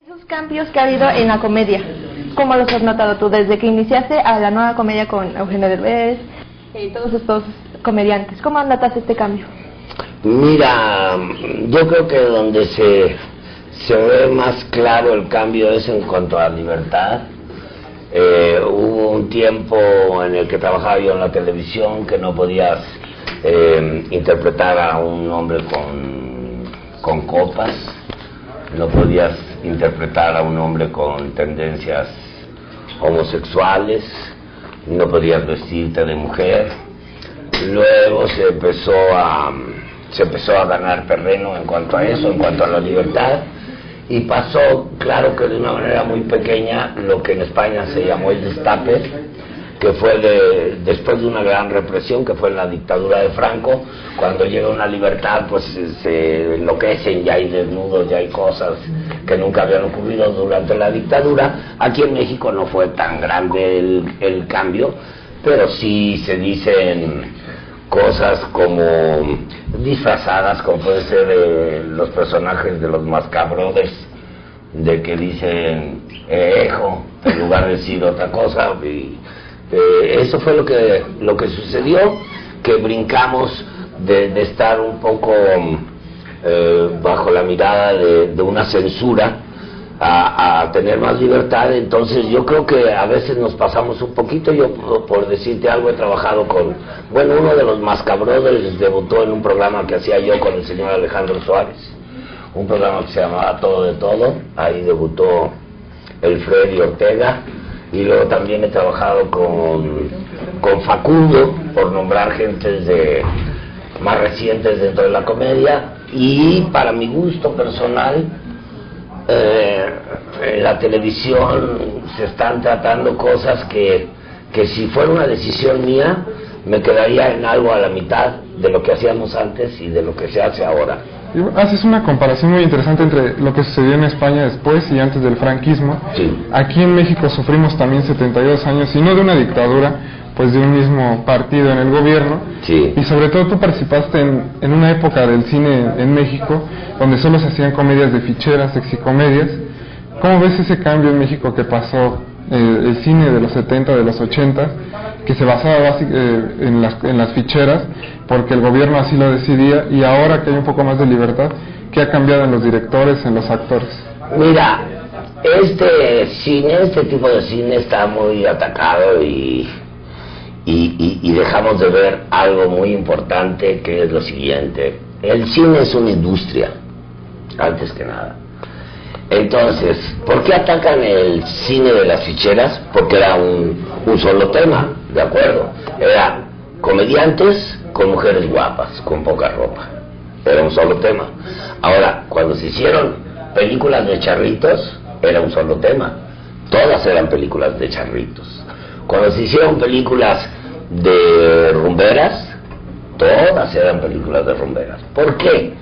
Esos cambios que ha habido en la comedia, ¿cómo los has notado tú desde que iniciaste a la nueva comedia con Eugenio Derbez y todos estos comediantes? ¿Cómo notas este cambio? Mira, yo creo que donde se ve más claro el cambio es en cuanto a libertad. Hubo un tiempo en el que trabajaba yo en la televisión que no podías interpretar a un hombre con copas, no podías interpretar a un hombre con tendencias homosexuales, no podías vestirte de mujer. Luego se empezó a ganar terreno en cuanto a eso, en cuanto a la libertad, y pasó, claro que de una manera muy pequeña, lo que en España se llamó el destape, que fue después de una gran represión, que fue en la dictadura de Franco. Cuando llega una libertad, pues se enloquecen, ya hay desnudos, ya hay cosas que nunca habían ocurrido durante la dictadura. Aquí en México no fue tan grande el cambio, pero sí se dicen cosas como disfrazadas, como puede ser los personajes de los Mascabrothers, de que dicen hijo en lugar de decir otra cosa, y eso fue lo que sucedió, que brincamos de estar un poco bajo la mirada de una censura a tener más libertad. Entonces yo creo que a veces nos pasamos un poquito. Yo, por decirte algo, he trabajado uno de los Mascabrothers debutó en un programa que hacía yo con el señor Alejandro Suárez, un programa que se llamaba Todo de Todo. Ahí debutó el Freddy Ortega, y luego también he trabajado con Facundo, por nombrar gentes más recientes dentro de la comedia. Y para mi gusto personal, en la televisión se están tratando cosas que si fuera una decisión mía me quedaría en algo a la mitad de lo que hacíamos antes y de lo que se hace ahora. Haces una comparación muy interesante entre lo que sucedió en España después y antes del franquismo. Sí. Aquí en México sufrimos también 72 años, y no de una dictadura, pues de un mismo partido en el gobierno. Sí. Y sobre todo tú participaste en una época del cine en México donde solo se hacían comedias de ficheras, sexicomedias. ¿Cómo ves ese cambio en México que pasó el cine de los 70, de los 80, que se basaba en las ficheras porque el gobierno así lo decidía, y ahora que hay un poco más de libertad, qué ha cambiado en los directores, en los actores? Mira, este tipo de cine está muy atacado y dejamos de ver algo muy importante, que es lo siguiente: el cine es una industria, antes que nada. Entonces, ¿por qué atacan el cine de las ficheras? Porque era un solo tema, ¿de acuerdo? Era comediantes con mujeres guapas, con poca ropa. Era un solo tema. Ahora, cuando se hicieron películas de charritos, era un solo tema. Todas eran películas de charritos. Cuando se hicieron películas de rumberas, todas eran películas de rumberas. ¿Por qué?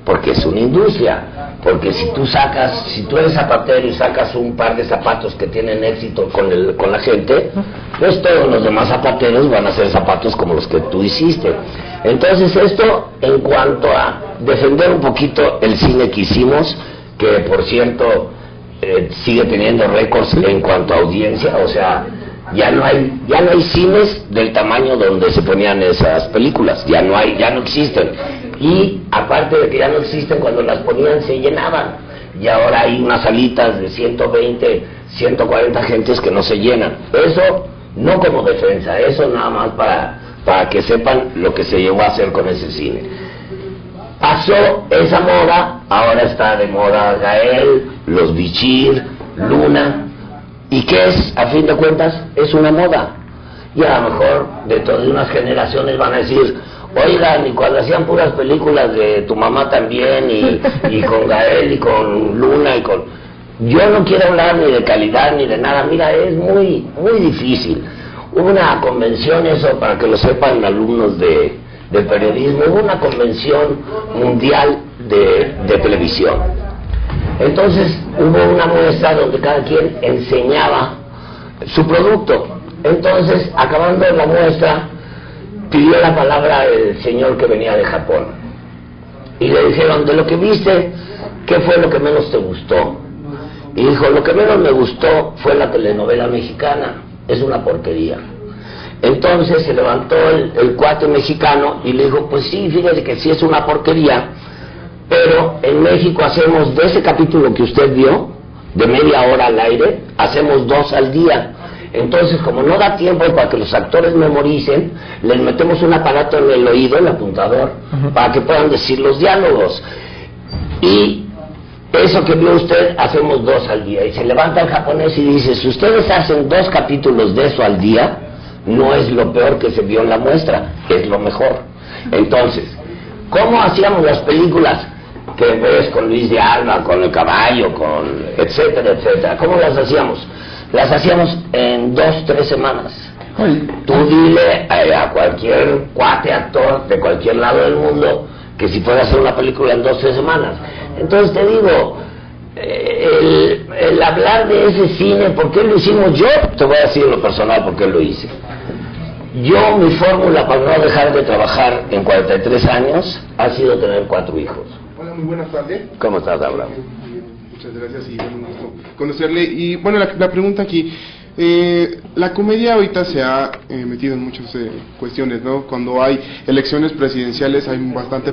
Porque es una industria. Porque si tú eres zapatero y sacas un par de zapatos que tienen éxito con la gente, pues todos los demás zapateros van a hacer zapatos como los que tú hiciste. Entonces esto, en cuanto a defender un poquito el cine que hicimos, que por cierto sigue teniendo récords en cuanto a audiencia, o sea, ya no hay cines del tamaño donde se ponían esas películas, ya no existen. Y aparte de que ya no existen, cuando las ponían se llenaban, y ahora hay unas salitas de 120, 140 gentes que no se llenan. Eso no como defensa, eso nada más para que sepan lo que se llegó a hacer con ese cine. Pasó esa moda, ahora está de moda Gael, los Bichir, Luna. ¿Y qué es? A fin de cuentas, es una moda. Y a lo mejor dentro de unas generaciones van a decir: oigan, y cuando hacían puras películas de Tu Mamá También, y con Gael, y con Luna, y con... Yo no quiero hablar ni de calidad ni de nada. Mira, es muy, muy difícil. Hubo una convención, eso para que lo sepan alumnos de periodismo, hubo una convención mundial de televisión. Entonces hubo una muestra donde cada quien enseñaba su producto. Entonces, acabando la muestra, pidió la palabra el señor que venía de Japón, y le dijeron: de lo que viste, ¿qué fue lo que menos te gustó? Y dijo, lo que menos me gustó fue la telenovela mexicana, es una porquería. Entonces se levantó el cuate mexicano y le dijo, pues sí, fíjese que sí es una porquería, pero en México hacemos de ese capítulo que usted vio, de media hora al aire, hacemos 2 al día. Entonces, como no da tiempo para que los actores memoricen, les metemos un aparato en el oído, el apuntador, para que puedan decir los diálogos. Y eso que vio usted, hacemos 2 al día. Y se levanta el japonés y dice, si ustedes hacen 2 capítulos de eso al día, no es lo peor que se vio en la muestra, es lo mejor. Entonces, ¿cómo hacíamos las películas que ves con Luis de Alba, con El Caballo, con etcétera, etcétera? ¿Cómo las hacíamos? Las hacíamos en 2-3 semanas. Tú dile a cualquier cuate actor de cualquier lado del mundo que si puede hacer una película en 2-3 semanas. Entonces te digo, el hablar de ese cine, ¿por qué lo hicimos? Yo te voy a decir en lo personal por qué lo hice. Yo, mi fórmula para no dejar de trabajar en 43 años ha sido tener 4 hijos. Hola, muy buenas tardes. ¿Cómo estás, Abraham? Muchas gracias y bueno, un gusto conocerle. Y bueno, la pregunta aquí, la comedia ahorita se ha metido en muchas cuestiones, ¿no? Cuando hay elecciones presidenciales hay bastante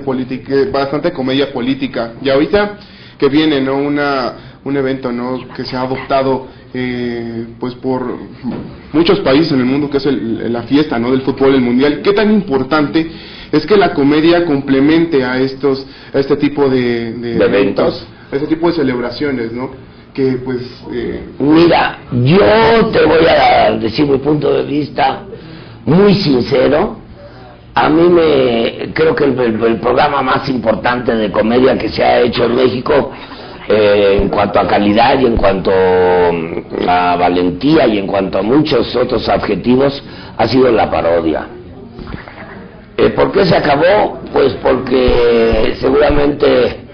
comedia política. Y ahorita que viene, ¿no? Un evento, ¿no? Que se ha adoptado pues por muchos países en el mundo, que es la fiesta, ¿no? Del fútbol, el mundial. ¿Qué tan importante es que la comedia complemente a este tipo de eventos, a este tipo de celebraciones, ¿no? Que pues mira, yo te voy a decir mi punto de vista muy sincero. A mí creo que el programa más importante de comedia que se ha hecho en México, en cuanto a calidad y en cuanto a valentía y en cuanto a muchos otros adjetivos, ha sido la parodia. ¿Por qué se acabó? Pues porque seguramente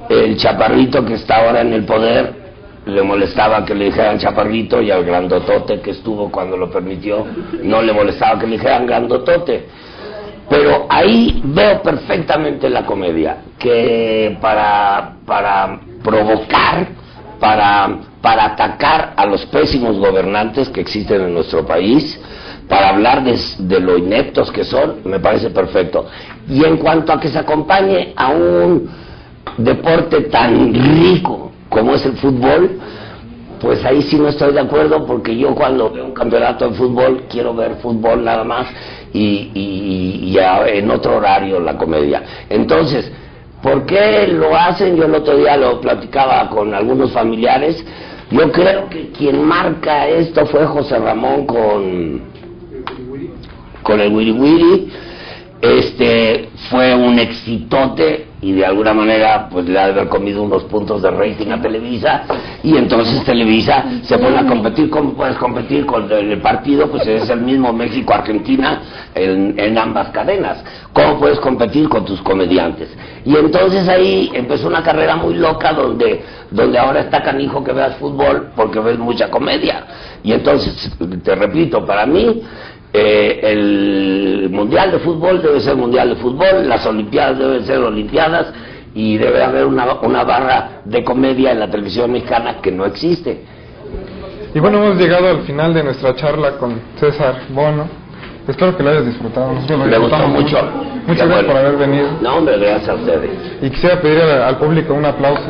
el chaparrito que está ahora en el poder le molestaba que le dijeran chaparrito, y al grandotote que estuvo cuando lo permitió no le molestaba que le dijeran grandotote. Pero ahí veo perfectamente la comedia, que para provocar, para atacar a los pésimos gobernantes que existen en nuestro país, para hablar de lo ineptos que son, me parece perfecto. Y en cuanto a que se acompañe a un deporte tan rico como es el fútbol, pues ahí sí no estoy de acuerdo, porque yo cuando veo un campeonato de fútbol quiero ver fútbol nada más y en otro horario la comedia. Entonces, ¿por qué lo hacen? Yo el otro día lo platicaba con algunos familiares. Yo creo que quien marca esto fue José Ramón con el Wiri Wiri. Fue un exitote y de alguna manera pues le ha de haber comido unos puntos de rating a Televisa, y entonces Televisa se pone a competir. ¿Cómo puedes competir con el partido? Pues es el mismo México-Argentina en ambas cadenas. ¿Cómo puedes competir con tus comediantes? Y entonces ahí empezó una carrera muy loca donde ahora está canijo que veas fútbol porque ves mucha comedia. Y entonces, te repito, para mí el mundial de fútbol debe ser mundial de fútbol, las olimpiadas deben ser olimpiadas, y debe haber una barra de comedia en la televisión mexicana que no existe. Y bueno, hemos llegado al final de nuestra charla con César Bono. Espero que lo hayas disfrutado. Nosotros lo Me gustó disfrutamos mucho. Muchas gracias por haber venido. No, hombre, gracias a ustedes. Y quisiera pedir al público un aplauso.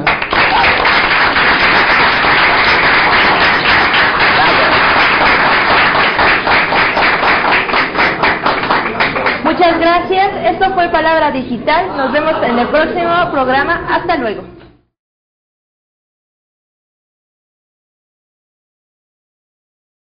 Muchas gracias. Esto fue Palabra Digital. Nos vemos en el próximo programa. Hasta luego.